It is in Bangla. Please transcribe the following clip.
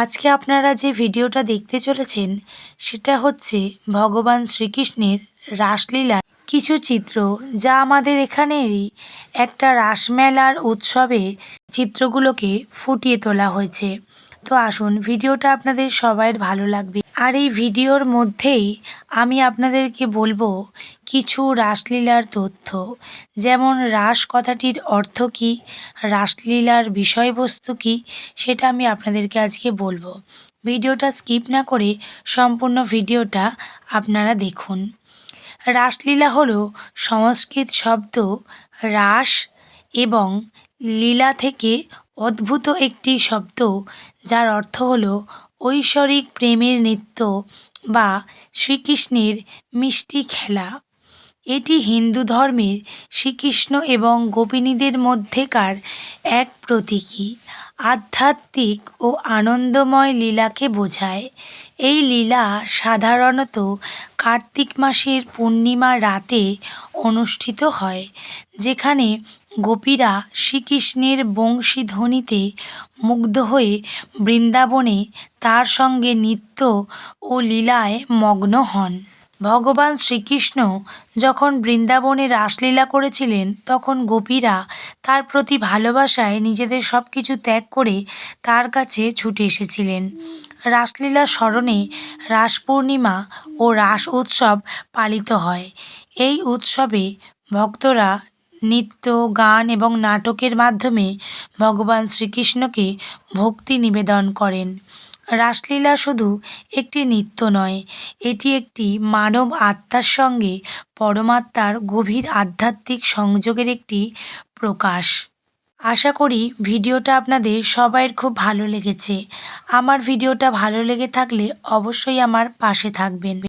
আজকে আপনারা যে ভিডিওটা দেখতে চলেছেন সেটা হচ্ছে ভগবান শ্রীকৃষ্ণের রাসলীলার কিছু চিত্র, যা আমাদের এখানেরই একটা রাসমেলার উৎসবে চিত্রগুলোকে ফুটিয়ে তোলা হয়েছে। তো আসুন, ভিডিওটা আপনাদের সবাইয়ের ভালো লাগবে। আর এই ভিডিওর মধ্যেই আমি আপনাদেরকে বলবো কিছু রাসলীলার তথ্য, যেমন রাস কথাটির অর্থ কী, রাসলীলার বিষয়বস্তু কী, সেটা আমি আপনাদেরকে আজকে বলবো। ভিডিওটা স্কিপ না করে সম্পূর্ণ ভিডিওটা আপনারা দেখুন। রাসলীলা হলো সংস্কৃত শব্দ রাস এবং লীলা থেকে উদ্ভূত একটি শব্দ, যার অর্থ হলো ঐশ্বরিক প্রেমের নৃত্য বা শ্রীকৃষ্ণের মিষ্টি খেলা। এটি হিন্দু ধর্মের শ্রীকৃষ্ণ এবং গোপিনীদের মধ্যেকার এক প্রতীকী আধ্যাত্মিক ও আনন্দময় লীলাকে বোঝায়। এই লীলা সাধারণত কার্তিক মাসের পূর্ণিমা রাতে অনুষ্ঠিত হয়, যেখানে গোপীরা শ্রীকৃষ্ণের বংশীধ্বনিতে মুগ্ধ হয়ে বৃন্দাবনে তার সঙ্গে নৃত্য ও লীলায় মগ্ন হন। ভগবান শ্রীকৃষ্ণ যখন বৃন্দাবনে রাসলীলা করেছিলেন, তখন গোপীরা তার প্রতি ভালোবাসায় নিজেদের সব কিছু ত্যাগ করে তার কাছে ছুটে এসেছিলেন। রাসলীলা স্মরণে রাস পূর্ণিমা ও রাস উৎসব পালিত হয়। এই উৎসবে ভক্তরা নৃত্য, গান এবং নাটকের মাধ্যমে ভগবান শ্রীকৃষ্ণকে ভক্তি নিবেদন করেন। রাসলীলা শুধু একটি নৃত্য নয়, এটি একটি মানব আত্মার সঙ্গে পরমাত্মার গভীর আধ্যাত্মিক সংযোগের একটি প্রকাশ। আশা করি ভিডিওটা আপনাদের সবাইয়ের খুব ভালো লেগেছে। আমার ভিডিওটা ভালো লেগে থাকলে অবশ্যই আমার পাশে থাকবেন।